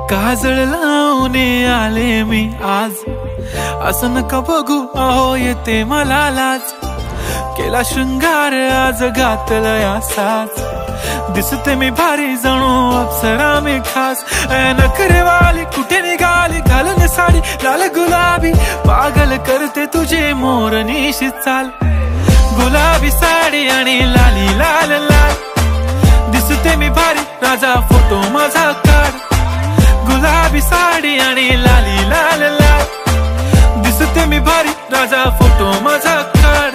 काजळ लावून आले मी आज, असं नका बघू अहो येते मला लाज। केला शृंगार आज घातला या साज, दिसते मी भारी जणू अप्सरा मी खास। नखरेवाली कुठे निघाली घालून साडी लाल गुलाबी, पागल करते तुझे मोरनीशी चाल। गुलाबी साडी आणि लाली लाल लाल, दिसते मी भारी राजा फोटो माझा काढ। गुलाबी साडी आणि लाली लाल लाल, दिसते मी भारी राजा फोटो माझा काढ।